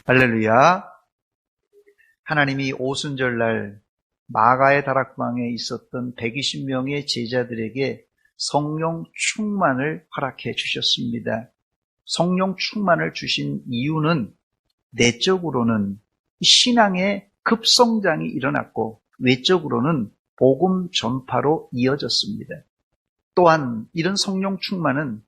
할렐루야. 하나님이 오순절날 마가의 다락방에 있었던 120명의 제자들에게 성령 충만을 허락해 주셨습니다. 성령 충만을 주신 이유는 내적으로는 신앙의 급성장이 일어났고 외적으로는 복음 전파로 이어졌습니다. 또한 이런 성령 충만은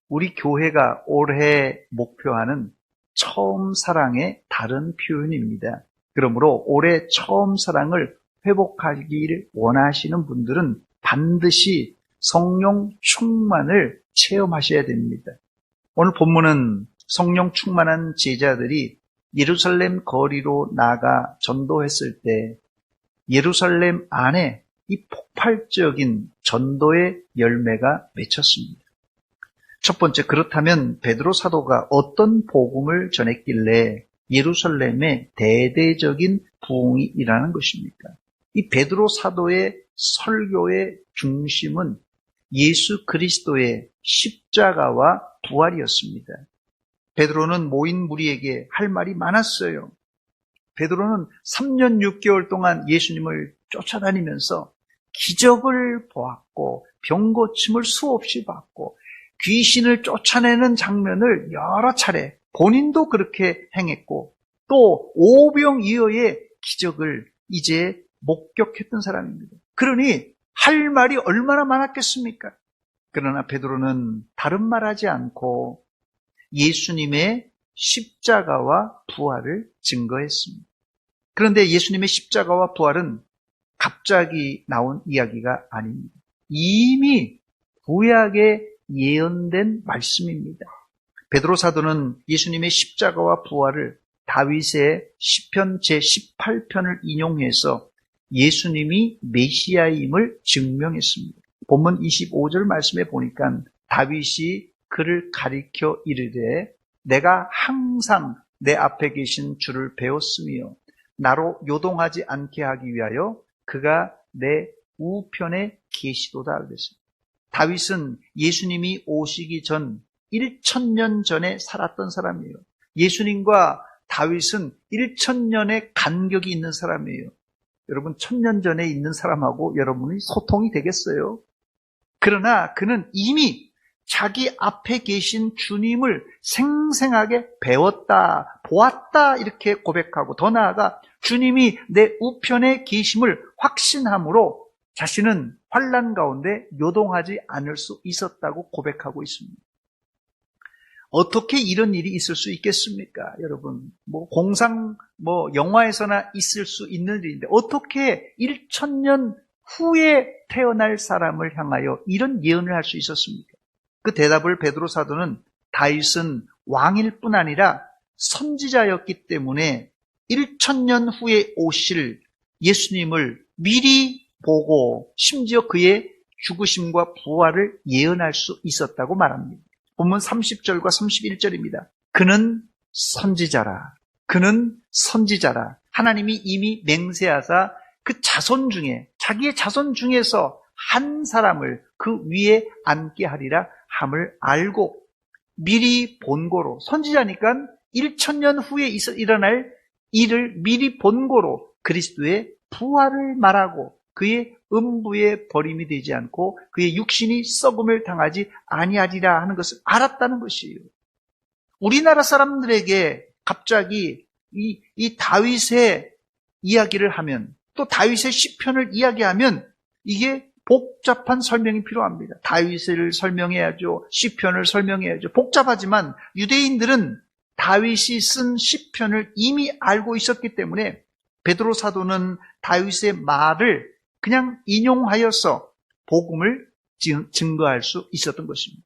우리 교회가 올해 목표하는 처음 사랑의 다른 표현입니다. 그러므로 올해 처음 사랑을 회복하기를 원하시는 분들은 반드시 성령 충만을 체험하셔야 됩니다. 오늘 본문은 성령 충만한 제자들이 예루살렘 거리로 나가 전도했을 때 예루살렘 안에 이 폭발적인 전도의 열매가 맺혔습니다. 첫 번째, 그렇다면 베드로 사도가 어떤 복음을 전했길래 예루살렘에 대대적인 부흥이 일어나는 것입니까? 이 베드로 사도의 설교의 중심은 예수 그리스도의 십자가와 부활이었습니다. 베드로는 모인 무리에게 할 말이 많았어요. 베드로는 3년 6개월 동안 예수님을 쫓아다니면서 기적을 보았고 병 고침을 수없이 받고 귀신을 쫓아내는 장면을 여러 차례 본인도 그렇게 행했고 또 오병이어의 기적을 이제 목격했던 사람입니다. 그러니 할 말이 얼마나 많았겠습니까? 그러나 베드로는 다른 말하지 않고 예수님의 십자가와 부활을 증거했습니다. 그런데 예수님의 십자가와 부활은 갑자기 나온 이야기가 아닙니다. 이미 구약에 예언된 말씀입니다. 베드로 사도는 예수님의 십자가와 부활을 다윗의 시편 제18편을 인용해서 예수님이 메시아임을 증명했습니다. 본문 25절 말씀에 보니까 다윗이 그를 가리켜 이르되 내가 항상 내 앞에 계신 주를 배웠으며 나로 요동하지 않게 하기 위하여 그가 내 우편에 계시도다 그랬습니다. 다윗은 예수님이 오시기 전 1000년 전에 살았던 사람이에요. 예수님과 다윗은 1000년의 간격이 있는 사람이에요. 여러분 1000년 전에 있는 사람하고 여러분이 소통이 되겠어요? 그러나 그는 이미 자기 앞에 계신 주님을 생생하게 배웠다, 보았다 이렇게 고백하고 더 나아가 주님이 내 우편에 계심을 확신함으로 자신은 환난 가운데 요동하지 않을 수 있었다고 고백하고 있습니다. 어떻게 이런 일이 있을 수 있겠습니까? 여러분, 공상, 영화에서나 있을 수 있는 일인데 어떻게 1000년 후에 태어날 사람을 향하여 이런 예언을 할 수 있었습니까? 그 대답을 베드로 사도는 다윗은 왕일 뿐 아니라 선지자였기 때문에 1000년 후에 오실 예수님을 미리 보고 심지어 그의 죽으심과 부활을 예언할 수 있었다고 말합니다. 본문 30절과 31절입니다. 그는 선지자라. 그는 선지자라. 하나님이 이미 맹세하사 그 자손 중에 자기의 자손 중에서 한 사람을 그 위에 앉게 하리라 함을 알고 미리 본고로 선지자니까 1000년 후에 일어날 일을 미리 본고로 그리스도의 부활을 말하고 그의 음부에 버림이 되지 않고 그의 육신이 썩음을 당하지 아니하리라 하는 것을 알았다는 것이에요. 우리나라 사람들에게 갑자기 이 다윗의 이야기를 하면 또 다윗의 시편을 이야기하면 이게 복잡한 설명이 필요합니다. 다윗을 설명해야죠. 시편을 설명해야죠. 복잡하지만 유대인들은 다윗이 쓴 시편을 이미 알고 있었기 때문에 베드로 사도는 다윗의 말을 그냥 인용하여서 복음을 증거할 수 있었던 것입니다.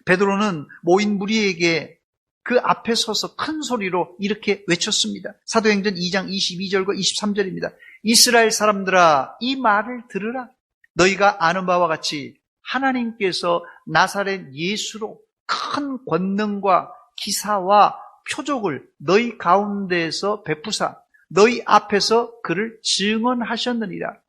베드로는 모인 무리에게 그 앞에 서서 큰 소리로 이렇게 외쳤습니다. 사도행전 2장 22절과 23절입니다. 이스라엘 사람들아 이 말을 들으라. 너희가 아는 바와 같이 하나님께서 나사렛 예수로 큰 권능과 기사와 표적을 너희 가운데에서 베푸사 너희 앞에서 그를 증언하셨느니라.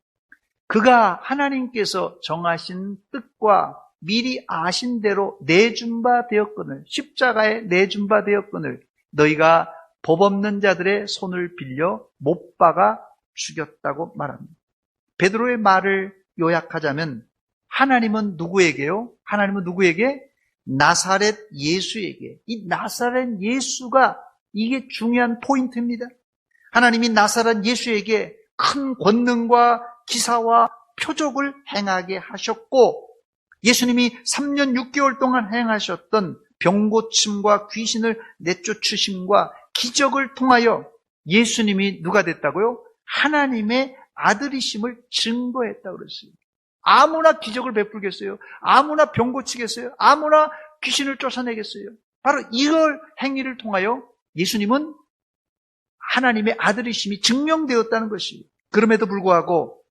그가 하나님께서 정하신 뜻과 미리 아신 대로 내준 바 되었거늘 십자가에 내준 바 되었거늘 너희가 법 없는 자들의 손을 빌려 못 박아 죽였다고 말합니다. 베드로의 말을 요약하자면 하나님은 누구에게요? 하나님은 누구에게? 나사렛 예수에게. 이 나사렛 예수가 이게 중요한 포인트입니다. 하나님이 나사렛 예수에게 큰 권능과 기사와 표적을 행하게 하셨고, 예수님이 3년 6개월 동안 행하셨던 병고침과 귀신을 내쫓으심과 기적을 통하여 예수님이 누가 됐다고요? 하나님의 아들이심을 증거했다고 그랬어요. 아무나 기적을 베풀겠어요? 아무나 병 고치겠어요? 아무나 귀신을 쫓아내겠어요? 바로 이걸 행위를 통하여 예수님은 하나님의 아들이심이 증명되었다는 것이에요. 그럼에도 불구하고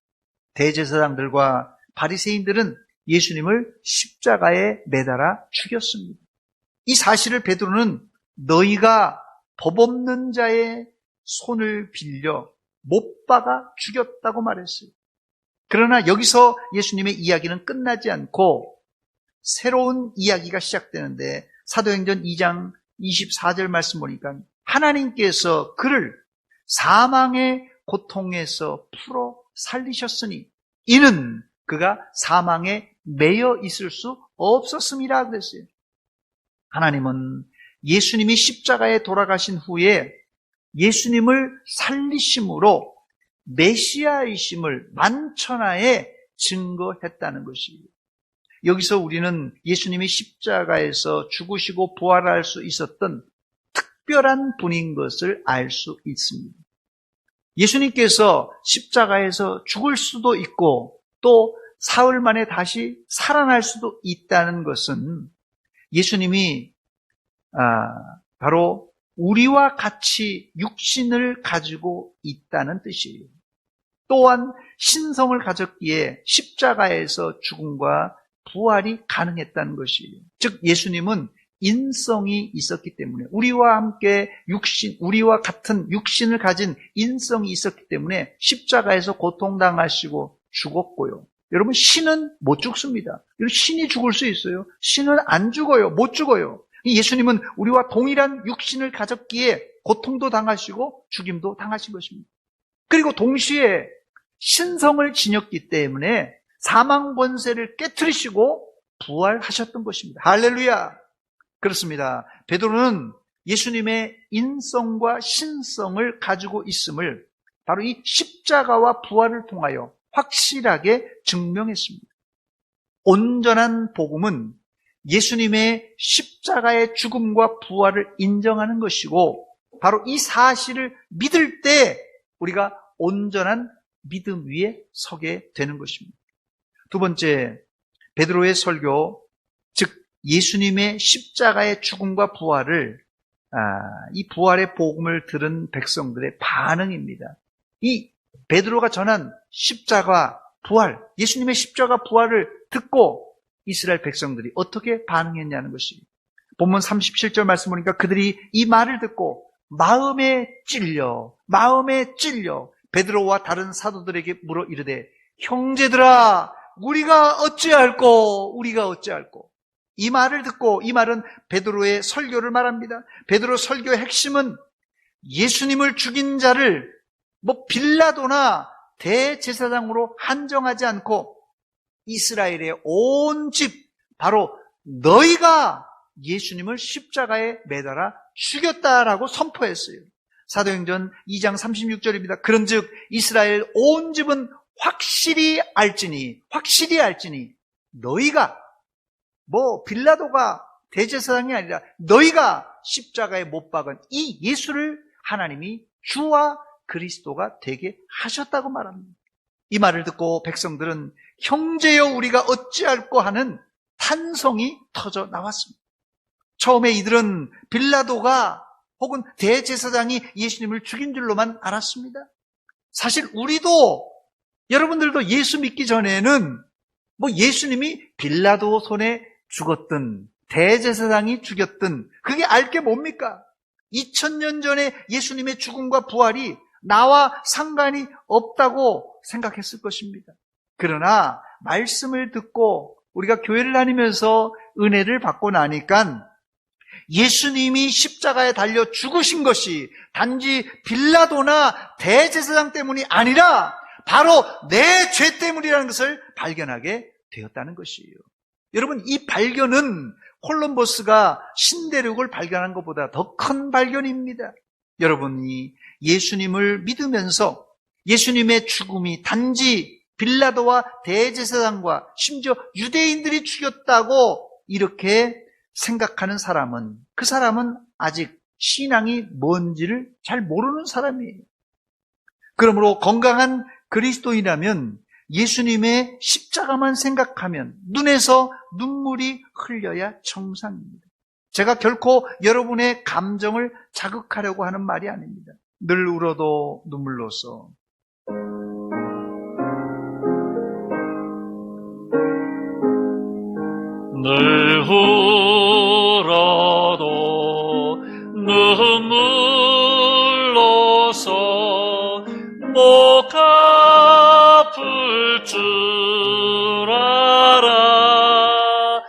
대제사장들과 바리새인들은 예수님을 십자가에 매달아 죽였습니다. 이 사실을 베드로는 너희가 법 없는 자의 손을 빌려 못 박아 죽였다고 말했어요. 그러나 여기서 예수님의 이야기는 끝나지 않고 새로운 이야기가 시작되는데, 사도행전 2장 24절 말씀 보니까 하나님께서 그를 사망의 고통에서 풀어 살리셨으니 이는 그가 사망에 매여 있을 수 없었음이라 그랬어요. 하나님은 예수님이 십자가에 돌아가신 후에 예수님을 살리심으로 메시아이심을 만천하에 증거했다는 것이에요. 여기서 우리는 예수님이 십자가에서 죽으시고 부활할 수 있었던 특별한 분인 것을 알 수 있습니다. 예수님께서 십자가에서 죽을 수도 있고 또 사흘 만에 다시 살아날 수도 있다는 것은 예수님이 바로 우리와 같이 육신을 가지고 있다는 뜻이에요. 또한 신성을 가졌기에 십자가에서 죽음과 부활이 가능했다는 것이에요. 즉 예수님은 인성이 있었기 때문에, 우리와 함께 우리와 같은 육신을 가진 인성이 있었기 때문에 십자가에서 고통당하시고 죽었고요. 여러분, 신은 못 죽습니다. 신이 죽을 수 있어요? 신은 안 죽어요. 못 죽어요. 예수님은 우리와 동일한 육신을 가졌기에 고통도 당하시고 죽임도 당하신 것입니다. 그리고 동시에 신성을 지녔기 때문에 사망 권세를 깨트리시고 부활하셨던 것입니다. 할렐루야! 그렇습니다. 베드로는 예수님의 인성과 신성을 가지고 있음을 바로 이 십자가와 부활을 통하여 확실하게 증명했습니다. 온전한 복음은 예수님의 십자가의 죽음과 부활을 인정하는 것이고, 바로 이 사실을 믿을 때 우리가 온전한 믿음 위에 서게 되는 것입니다. 두 번째, 베드로의 설교, 즉 예수님의 십자가의 죽음과 부활을 이 부활의 복음을 들은 백성들의 반응입니다. 이 베드로가 전한 십자가 부활, 예수님의 십자가 부활을 듣고 이스라엘 백성들이 어떻게 반응했냐는 것이, 본문 37절 말씀 보니까 그들이 이 말을 듣고 마음에 찔려 베드로와 다른 사도들에게 물어 이르되 형제들아 우리가 어찌할꼬. 이 말을 듣고, 이 말은 베드로의 설교를 말합니다. 베드로 설교의 핵심은 예수님을 죽인 자를 빌라도나 대제사장으로 한정하지 않고 이스라엘의 온 집, 바로 너희가 예수님을 십자가에 매달아 죽였다라고 선포했어요. 사도행전 2장 36절입니다. 그런즉 이스라엘 온 집은 확실히 알지니 너희가, 빌라도가 대제사장이 아니라 너희가 십자가에 못 박은 이 예수를 하나님이 주와 그리스도가 되게 하셨다고 말합니다. 이 말을 듣고 백성들은 형제여 우리가 어찌할꼬 하는 탄성이 터져 나왔습니다. 처음에 이들은 빌라도가 혹은 대제사장이 예수님을 죽인 줄로만 알았습니다. 사실 우리도, 여러분들도 예수 믿기 전에는 예수님이 빌라도 손에 죽었든 대제사장이 죽였든 그게 알게 뭡니까? 2000년 전에 예수님의 죽음과 부활이 나와 상관이 없다고 생각했을 것입니다. 그러나 말씀을 듣고 우리가 교회를 다니면서 은혜를 받고 나니까 예수님이 십자가에 달려 죽으신 것이 단지 빌라도나 대제사장 때문이 아니라 바로 내 죄 때문이라는 것을 발견하게 되었다는 것이에요. 여러분, 이 발견은 콜럼버스가 신대륙을 발견한 것보다 더 큰 발견입니다. 여러분이 예수님을 믿으면서 예수님의 죽음이 단지 빌라도와 대제사장과 심지어 유대인들이 죽였다고 이렇게 생각하는 사람은, 그 사람은 아직 신앙이 뭔지를 잘 모르는 사람이에요. 그러므로 건강한 그리스도인이라면 예수님의 십자가만 생각하면 눈에서 눈물이 흘려야 정상입니다. 제가 결코 여러분의 감정을 자극하려고 하는 말이 아닙니다. 늘 울어도 눈물로써, 늘 울어도 눈물로써 목 아플 줄 알아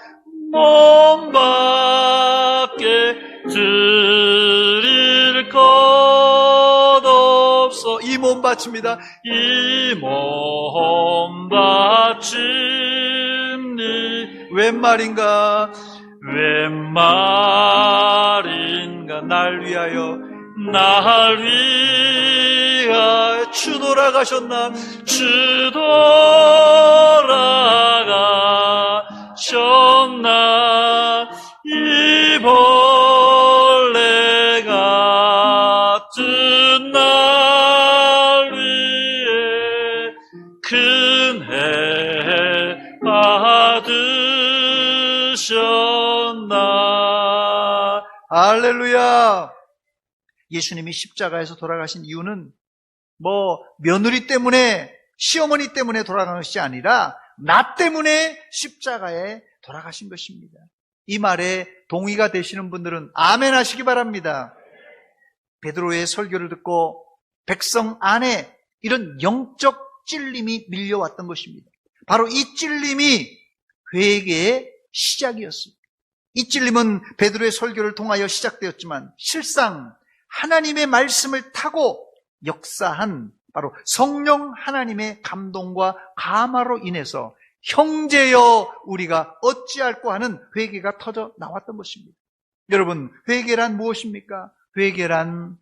몸 밖에 드릴 것 없어. 이 몸 바칩니다. 이 몸 바칩니다. 웬 말인가? 웬 말인가? 날 위하여 날 위하여 주 돌아가셨나? 주 돌아가셨나? 이 벌레 같은 날 위해 큰해 받으셨나? 할렐루야! 예수님이 십자가에서 돌아가신 이유는 며느리 때문에, 시어머니 때문에 돌아간 것이 아니라 나 때문에 십자가에 돌아가신 것입니다. 이 말에 동의가 되시는 분들은 아멘 하시기 바랍니다. 베드로의 설교를 듣고 백성 안에 이런 영적 찔림이 밀려왔던 것입니다. 바로 이 찔림이 회개의 시작이었습니다. 이 찔림은 베드로의 설교를 통하여 시작되었지만 실상 하나님의 말씀을 타고 역사한 바로 성령 하나님의 감동과 감화로 인해서 형제여 우리가 어찌할꼬 하는 회개가 터져 나왔던 것입니다. 여러분, 회개란 무엇입니까? 회개란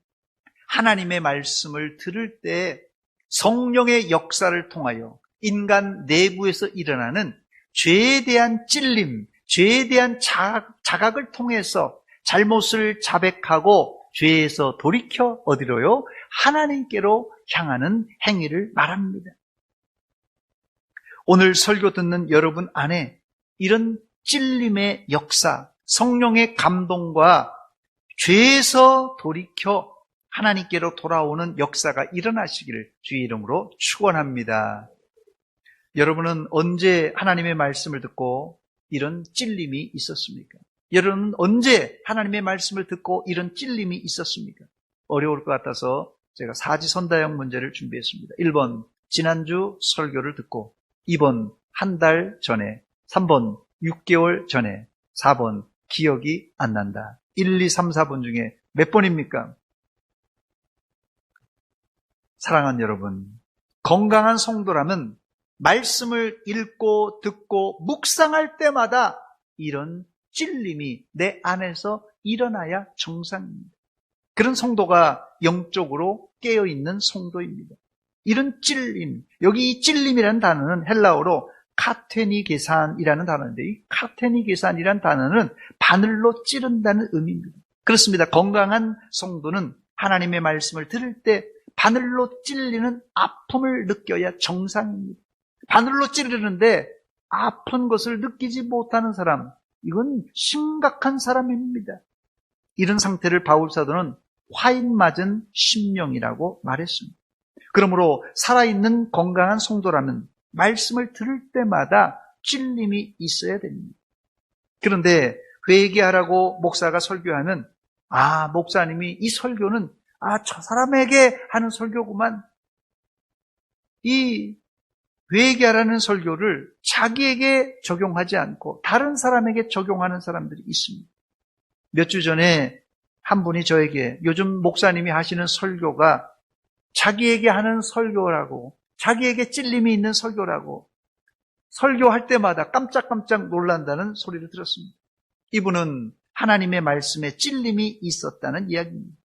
하나님의 말씀을 들을 때 성령의 역사를 통하여 인간 내부에서 일어나는 죄에 대한 찔림, 죄에 대한 자각을 통해서 잘못을 자백하고 죄에서 돌이켜 어디로요? 하나님께로 향하는 행위를 말합니다. 오늘 설교 듣는 여러분 안에 이런 찔림의 역사, 성령의 감동과 죄에서 돌이켜 하나님께로 돌아오는 역사가 일어나시기를 주의 이름으로 축원합니다. 여러분은 언제 하나님의 말씀을 듣고 이런 찔림이 있었습니까? 여러분은 언제 하나님의 말씀을 듣고 이런 찔림이 있었습니까? 어려울 것 같아서 제가 사지선다형 문제를 준비했습니다. 1번, 지난주 설교를 듣고, 2번, 한 달 전에, 3번, 6개월 전에, 4번, 기억이 안 난다. 1, 2, 3, 4번 중에 몇 번입니까? 사랑하는 여러분, 건강한 성도라면 말씀을 읽고 듣고 묵상할 때마다 이런 찔림이 내 안에서 일어나야 정상입니다. 그런 성도가 영적으로 깨어있는 성도입니다. 이런 찔림, 여기 이 찔림이라는 단어는 헬라어로 카테니게산이라는 단어인데, 이 카테니게산이라는 단어는 바늘로 찌른다는 의미입니다. 그렇습니다. 건강한 성도는 하나님의 말씀을 들을 때 바늘로 찔리는 아픔을 느껴야 정상입니다. 바늘로 찌르는데 아픈 것을 느끼지 못하는 사람, 이건 심각한 사람입니다. 이런 상태를 바울사도는 화인 맞은 심령이라고 말했습니다. 그러므로 살아있는 건강한 성도라면 말씀을 들을 때마다 찔림이 있어야 됩니다. 그런데 회개하라고 목사가 설교하면, 목사님이 이 설교는 저 사람에게 하는 설교구만. 이 회개하라는 설교를 자기에게 적용하지 않고 다른 사람에게 적용하는 사람들이 있습니다. 몇 주 전에 한 분이 저에게 요즘 목사님이 하시는 설교가 자기에게 하는 설교라고, 자기에게 찔림이 있는 설교라고, 설교할 때마다 깜짝깜짝 놀란다는 소리를 들었습니다. 이분은 하나님의 말씀에 찔림이 있었다는 이야기입니다.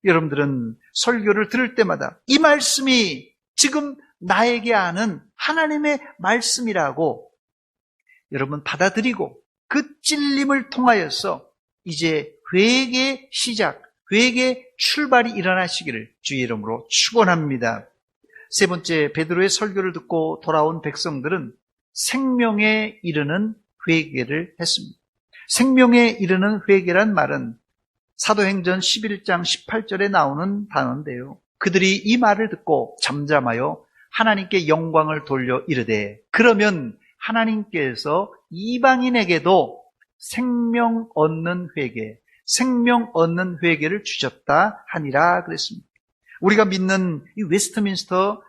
여러분들은 설교를 들을 때마다 이 말씀이 지금 나에게 아는 하나님의 말씀이라고 여러분 받아들이고 그 찔림을 통하여서 이제 회개 시작, 회개 출발이 일어나시기를 주의 이름으로 축원합니다. 세 번째, 베드로의 설교를 듣고 돌아온 백성들은 생명에 이르는 회개를 했습니다. 생명에 이르는 회개란 말은 사도행전 11장 18절에 나오는 단어인데요. 그들이 이 말을 듣고 잠잠하여 하나님께 영광을 돌려 이르되 그러면 하나님께서 이방인에게도 생명 얻는 회개, 생명 얻는 회개를 주셨다 하니라 그랬습니다. 우리가 믿는 이 웨스트민스터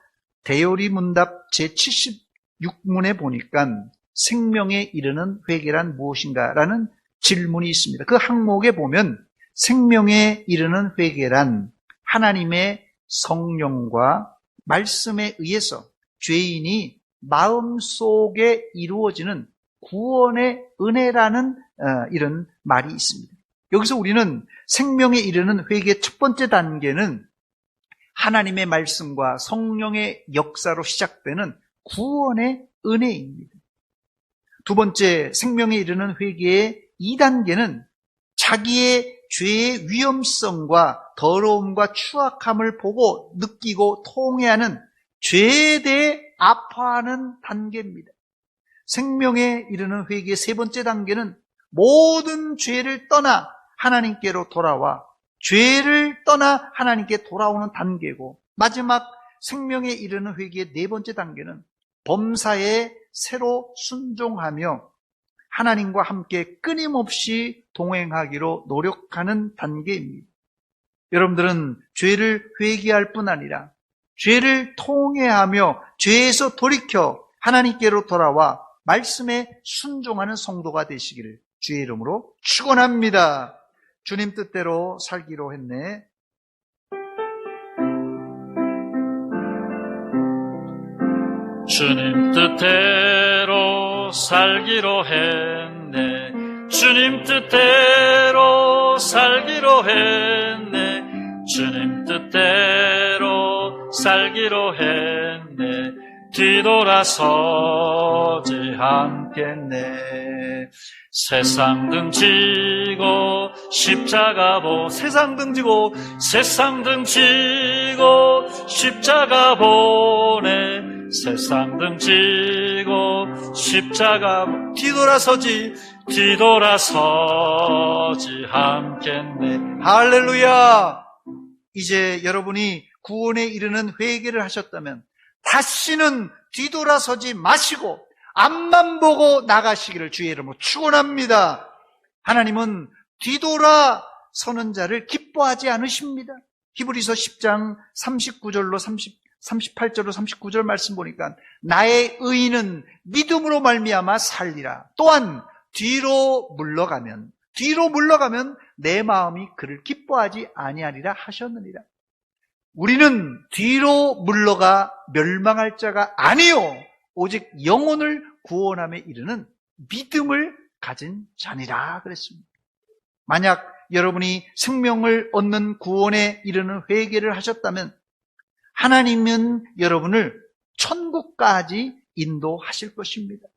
대요리 문답 제76문에 보니까 생명에 이르는 회개란 무엇인가라는 질문이 있습니다. 그 항목에 보면 생명에 이르는 회개란 하나님의 성령과 말씀에 의해서 죄인이 마음속에 이루어지는 구원의 은혜라는 이런 말이 있습니다. 여기서 우리는 생명에 이르는 회개의 첫 번째 단계는 하나님의 말씀과 성령의 역사로 시작되는 구원의 은혜입니다. 두 번째, 생명에 이르는 회개의 2단계는 자기의 죄의 위험성과 더러움과 추악함을 보고 느끼고 통회하는 죄에 대해 아파하는 단계입니다. 생명에 이르는 회개의 세 번째 단계는 모든 죄를 떠나 하나님께로 돌아와 죄를 떠나 하나님께 돌아오는 단계고, 마지막 생명에 이르는 회개의 네 번째 단계는 범사에 새로 순종하며 하나님과 함께 끊임없이 동행하기로 노력하는 단계입니다. 여러분들은 죄를 회개할 뿐 아니라 죄를 통회하며 죄에서 돌이켜 하나님께로 돌아와 말씀에 순종하는 성도가 되시기를 주의 이름으로 축원합니다. 주님 뜻대로 살기로 했네. 주님 뜻대로 살기로 했네. 주님 뜻대로 살기로 했네. 주님 뜻대로 살기로 했네. 뒤돌아서지 않겠네. 세상 등지고 십자가 세상 등지고 십자가 보내. 세상 등지고 십자가 뒤돌아서지 않겠네. 할렐루야! 이제 여러분이 구원에 이르는 회개를 하셨다면 다시는 뒤돌아서지 마시고 앞만 보고 나가시기를 주의 이름으로 축원합니다. 하나님은 뒤돌아서는 자를 기뻐하지 않으십니다. 히브리서 10장 39절로 38절로 39절 말씀 보니까 나의 의인은 믿음으로 말미암아 살리라. 또한 뒤로 물러가면 내 마음이 그를 기뻐하지 아니하리라 하셨느니라. 우리는 뒤로 물러가 멸망할 자가 아니요 오직 영혼을 구원함에 이르는 믿음을 가진 자니라 그랬습니다. 만약 여러분이 생명을 얻는 구원에 이르는 회개를 하셨다면 하나님은 여러분을 천국까지 인도하실 것입니다.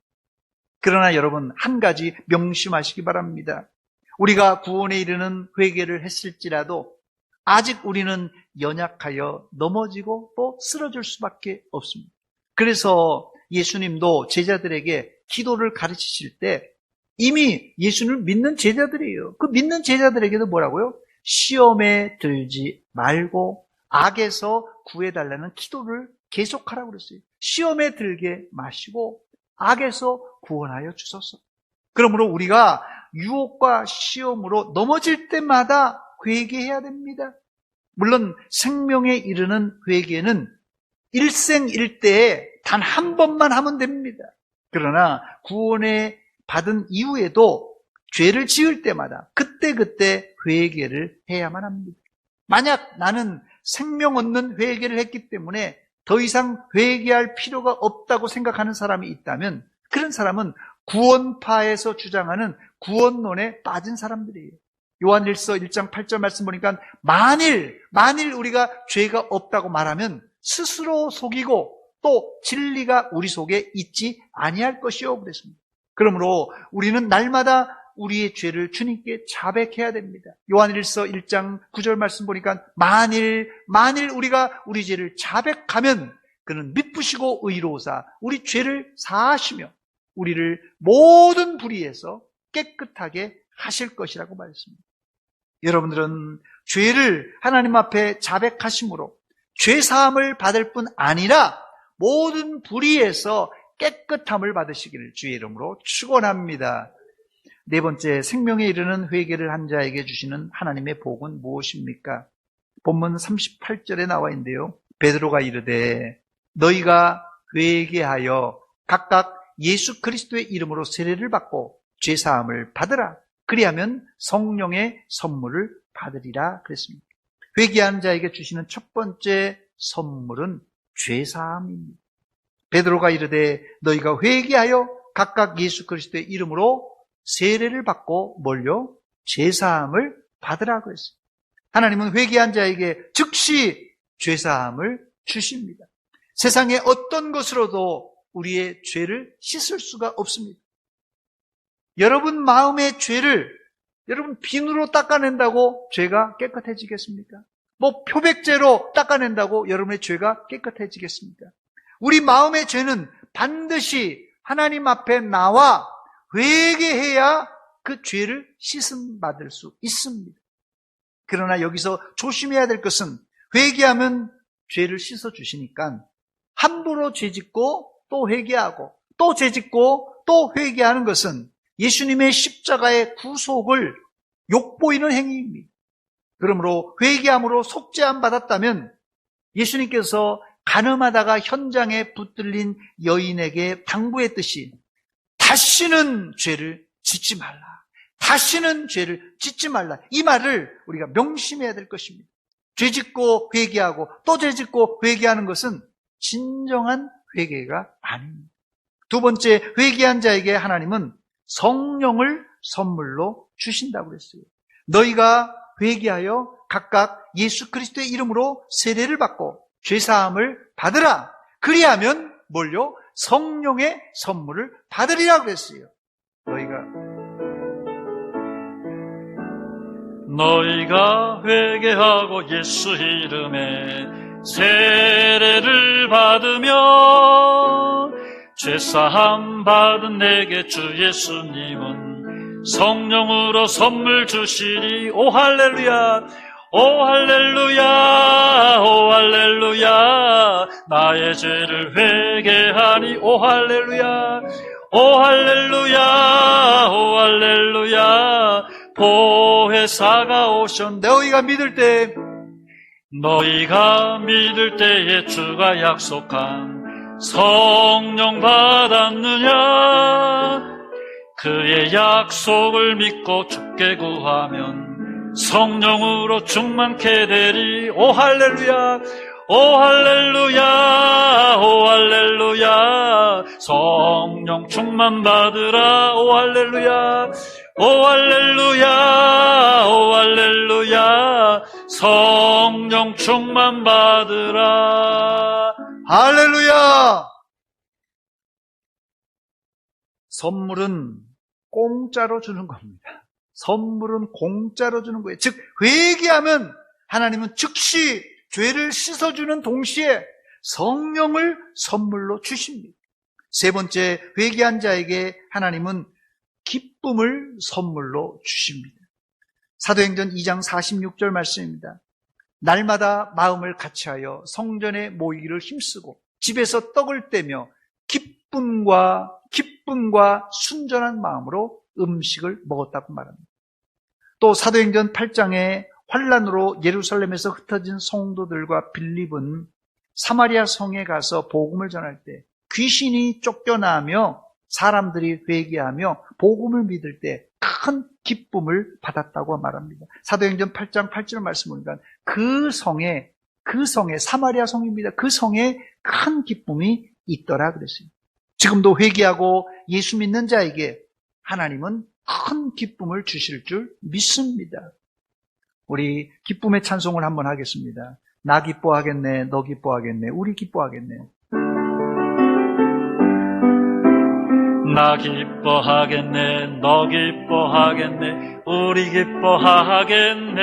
그러나 여러분, 한 가지 명심하시기 바랍니다. 우리가 구원에 이르는 회개를 했을지라도 아직 우리는 연약하여 넘어지고 또 쓰러질 수밖에 없습니다. 그래서 예수님도 제자들에게 기도를 가르치실 때 이미 예수를 믿는 제자들이에요. 그 믿는 제자들에게도 뭐라고요? 시험에 들지 말고 악에서 구해달라는 기도를 계속하라고 그랬어요. 시험에 들게 마시고 악에서 구원하여 주소서. 그러므로 우리가 유혹과 시험으로 넘어질 때마다 회개해야 됩니다. 물론 생명에 이르는 회개는 일생일대에 단 한 번만 하면 됩니다. 그러나 구원에 받은 이후에도 죄를 지을 때마다 그때그때 회개를 해야만 합니다. 만약 나는 생명 얻는 회개를 했기 때문에 더 이상 회개할 필요가 없다고 생각하는 사람이 있다면 그런 사람은 구원파에서 주장하는 구원론에 빠진 사람들이에요. 요한일서 1장 8절 말씀 보니까 만일 우리가 죄가 없다고 말하면 스스로 속이고 또 진리가 우리 속에 있지 아니할 것이요 그랬습니다. 그러므로 우리는 날마다 우리의 죄를 주님께 자백해야 됩니다. 요한일서 1장 9절 말씀 보니까 만일 우리가 우리 죄를 자백하면 그는 미쁘시고 의로우사 우리 죄를 사하시며 우리를 모든 불의에서 깨끗하게 하실 것이라고 말했습니다. 여러분들은 죄를 하나님 앞에 자백하심으로 죄사함을 받을 뿐 아니라 모든 불의에서 깨끗함을 받으시기를 주의 이름으로 축원합니다. 네 번째, 생명에 이르는 회개를 한 자에게 주시는 하나님의 복은 무엇입니까? 본문 38절에 나와 있는데요. 베드로가 이르되 너희가 회개하여 각각 예수 그리스도의 이름으로 세례를 받고 죄사함을 받으라. 그리하면 성령의 선물을 받으리라 그랬습니다. 회개한 자에게 주시는 첫 번째 선물은 죄사함입니다. 베드로가 이르되 너희가 회개하여 각각 예수 그리스도의 이름으로 세례를 받고 뭘요? 죄사함을 받으라 그랬어요. 하나님은 회개한 자에게 즉시 죄사함을 주십니다. 세상의 어떤 것으로도 우리의 죄를 씻을 수가 없습니다. 여러분 마음의 죄를 여러분 비누로 닦아낸다고 죄가 깨끗해지겠습니까? 표백제로 닦아낸다고 여러분의 죄가 깨끗해지겠습니까? 우리 마음의 죄는 반드시 하나님 앞에 나와 회개해야 그 죄를 씻음 받을 수 있습니다. 그러나 여기서 조심해야 될 것은 회개하면 죄를 씻어 주시니까 함부로 죄짓고 또 회개하고 또 죄짓고 또 회개하는 것은 예수님의 십자가의 구속을 욕보이는 행위입니다. 그러므로 회개함으로 속죄함 받았다면 예수님께서 간음하다가 현장에 붙들린 여인에게 당부했듯이 다시는 죄를 짓지 말라. 다시는 죄를 짓지 말라. 이 말을 우리가 명심해야 될 것입니다. 죄짓고 회개하고 또 죄짓고 회개하는 것은 진정한 회개가 아닙니다. 두 번째, 회개한 자에게 하나님은 성령을 선물로 주신다고 그랬어요. 너희가 회개하여 각각 예수 그리스도의 이름으로 세례를 받고 죄사함을 받으라. 그리하면 뭘요? 성령의 선물을 받으리라 그랬어요. 너희가 회개하고 예수 이름에 세례를 받으며 죄사함 받은 내게 주 예수님은 성령으로 선물 주시리. 오 할렐루야, 오 할렐루야, 오 할렐루야. 나의 죄를 회개하니 오 할렐루야, 오 할렐루야, 오 할렐루야. 보혜사가 오셨네. 너희가 믿을 때에 주가 약속한 성령 받았느냐? 그의 약속을 믿고 주께 구하면 성령으로 충만케 되리. 오 할렐루야, 오 할렐루야, 오 할렐루야. 성령 충만 받으라. 오 할렐루야, 오 할렐루야, 오 할렐루야. 성령 충만 받으라. 할렐루야. 선물은 공짜로 주는 겁니다. 선물은 공짜로 주는 거예요. 즉 회개하면 하나님은 즉시 죄를 씻어주는 동시에 성령을 선물로 주십니다. 세 번째, 회개한 자에게 하나님은 기쁨을 선물로 주십니다. 사도행전 2장 46절 말씀입니다. 날마다 마음을 같이하여 성전에 모이기를 힘쓰고 집에서 떡을 떼며 기쁨과 순전한 마음으로 음식을 먹었다고 말합니다. 또 사도행전 8장에 환난으로 예루살렘에서 흩어진 성도들과 빌립은 사마리아 성에 가서 복음을 전할 때 귀신이 쫓겨나며 사람들이 회개하며 복음을 믿을 때 큰 기쁨을 받았다고 말합니다. 사도행전 8장 8절 말씀 보니까 그 성에 사마리아 성입니다. 그 성에 큰 기쁨이 있더라 그랬어요. 지금도 회개하고 예수 믿는 자에게 하나님은 큰 기쁨을 주실 줄 믿습니다. 우리 기쁨의 찬송을 한번 하겠습니다. 나 기뻐하겠네, 너 기뻐하겠네, 우리 기뻐하겠네. 나 기뻐하겠네, 너 기뻐하겠네, 우리 기뻐하겠네.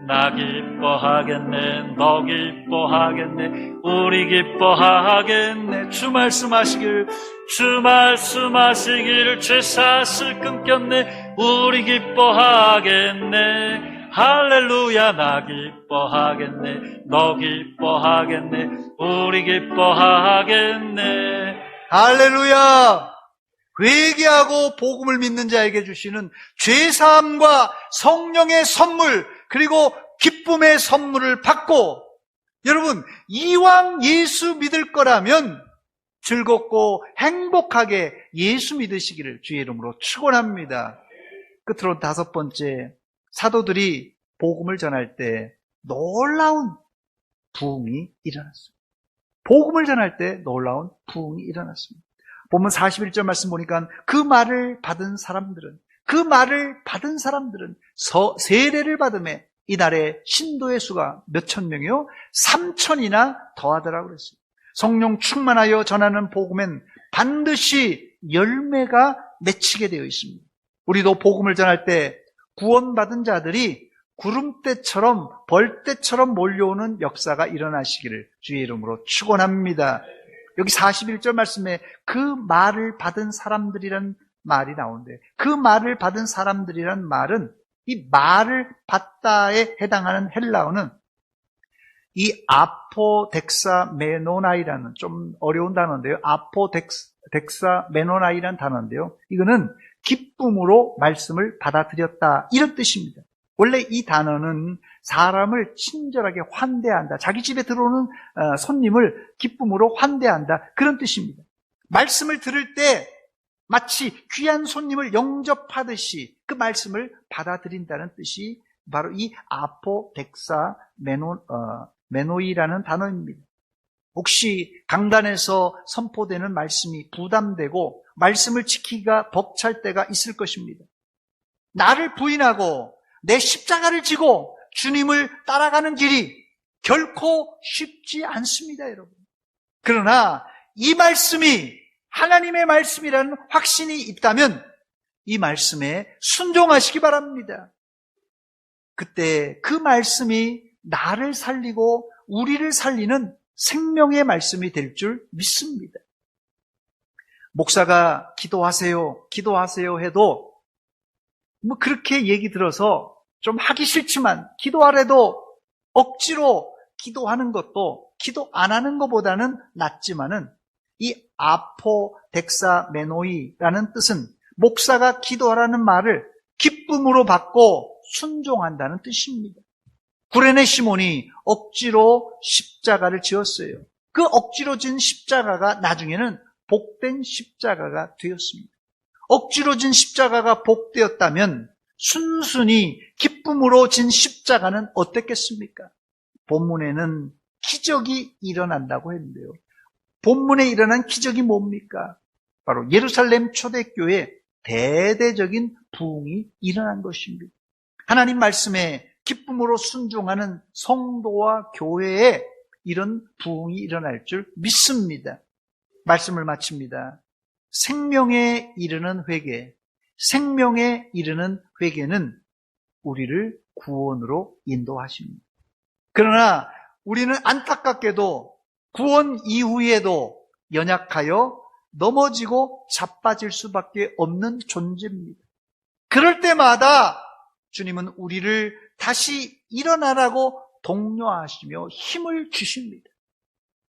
나 기뻐하겠네, 너 기뻐하겠네, 우리 기뻐하겠네. 주 말씀하시길, 주 말씀하시기를 죄사슬 끊겼네, 우리 기뻐하겠네. 할렐루야. 나 기뻐하겠네, 너 기뻐하겠네, 우리 기뻐하겠네. 할렐루야! 회개하고 복음을 믿는 자에게 주시는 죄사함과 성령의 선물, 그리고 기쁨의 선물을 받고, 여러분, 이왕 예수 믿을 거라면 즐겁고 행복하게 예수 믿으시기를 주의 이름으로 축원합니다. 끝으로 5번째, 사도들이 복음을 전할 때 놀라운 부흥이 일어났습니다. 복음을 전할 때 놀라운 부흥이 일어났습니다. 보면 41절 말씀 보니까 그 말을 받은 사람들은 세례를 받음에 이날에 신도의 수가 몇천 명이요? 3천이나 더하더라고 그랬어요. 성령 충만하여 전하는 복음엔 반드시 열매가 맺히게 되어 있습니다. 우리도 복음을 전할 때 구원받은 자들이 구름대처럼 벌떼처럼 몰려오는 역사가 일어나시기를 주의 이름으로 축원합니다. 여기 41절 말씀에 그 말을 받은 사람들이란 말이 나오는데, 그 말을 받은 사람들이란 말은 이 말을 받다에 해당하는 헬라어는 이 아포덱사메노나이라는 좀 어려운 단어인데요. 아포덱사메노나이라는 단어인데요. 이거는 기쁨으로 말씀을 받아들였다, 이런 뜻입니다. 원래 이 단어는 사람을 친절하게 환대한다, 자기 집에 들어오는 손님을 기쁨으로 환대한다, 그런 뜻입니다. 말씀을 들을 때 마치 귀한 손님을 영접하듯이 그 말씀을 받아들인다는 뜻이 바로 이 아포덱사메노이라는 단어입니다. 혹시 강단에서 선포되는 말씀이 부담되고 말씀을 지키기가 벅찰 때가 있을 것입니다. 나를 부인하고 내 십자가를 지고 주님을 따라가는 길이 결코 쉽지 않습니다, 여러분. 그러나 이 말씀이 하나님의 말씀이라는 확신이 있다면 이 말씀에 순종하시기 바랍니다. 그때 그 말씀이 나를 살리고 우리를 살리는 생명의 말씀이 될 줄 믿습니다. 목사가 기도하세요 해도 그렇게 얘기 들어서 좀 하기 싫지만 기도하래도 억지로 기도하는 것도 기도 안 하는 것보다는 낫지만은, 이 아포덱사메노이라는 뜻은 목사가 기도하라는 말을 기쁨으로 받고 순종한다는 뜻입니다. 구레네 시몬이 억지로 십자가를 지었어요. 그 억지로 진 십자가가 나중에는 복된 십자가가 되었습니다. 억지로 진 십자가가 복되었다면 순순히 기쁨으로 진 십자가는 어땠겠습니까? 본문에는 기적이 일어난다고 했는데요. 본문에 일어난 기적이 뭡니까? 바로 예루살렘 초대교회 대대적인 부흥이 일어난 것입니다. 하나님 말씀에 기쁨으로 순종하는 성도와 교회에 이런 부흥이 일어날 줄 믿습니다. 말씀을 마칩니다. 생명에 이르는 회개, 생명에 이르는 회개는 우리를 구원으로 인도하십니다. 그러나 우리는 안타깝게도 구원 이후에도 연약하여 넘어지고 자빠질 수밖에 없는 존재입니다. 그럴 때마다 주님은 우리를 다시 일어나라고 독려하시며 힘을 주십니다.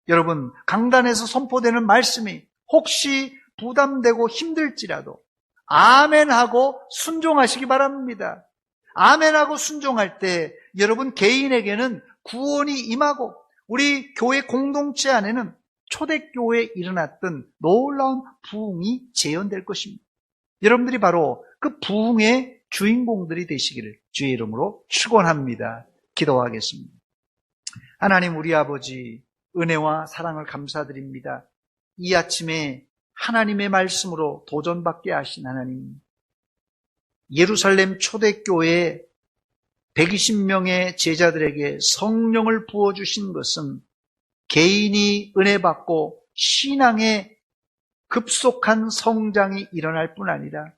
여러분, 강단에서 선포되는 말씀이 혹시 부담되고 힘들지라도 아멘하고 순종하시기 바랍니다. 아멘하고 순종할 때 여러분 개인에게는 구원이 임하고 우리 교회 공동체 안에는 초대교회에 일어났던 놀라운 부흥이 재현될 것입니다. 여러분들이 바로 그 부흥의 주인공들이 되시기를 주의 이름으로 축원합니다. 기도하겠습니다. 하나님, 우리 아버지, 은혜와 사랑을 감사드립니다. 이 아침에 하나님의 말씀으로 도전받게 하신 하나님, 예루살렘 초대교회 120명의 제자들에게 성령을 부어주신 것은 개인이 은혜 받고 신앙의 급속한 성장이 일어날 뿐 아니라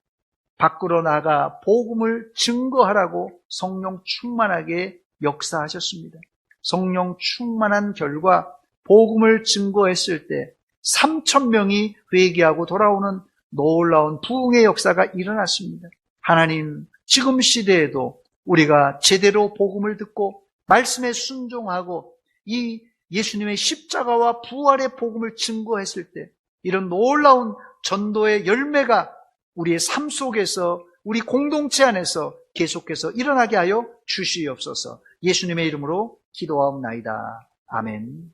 밖으로 나가 복음을 증거하라고 성령 충만하게 역사하셨습니다. 성령 충만한 결과 복음을 증거했을 때 3,000명이 회개하고 돌아오는 놀라운 부흥의 역사가 일어났습니다. 하나님, 지금 시대에도 우리가 제대로 복음을 듣고 말씀에 순종하고 이 예수님의 십자가와 부활의 복음을 증거했을 때 이런 놀라운 전도의 열매가 우리의 삶 속에서, 우리 공동체 안에서 계속해서 일어나게 하여 주시옵소서. 예수님의 이름으로 기도하옵나이다. 아멘.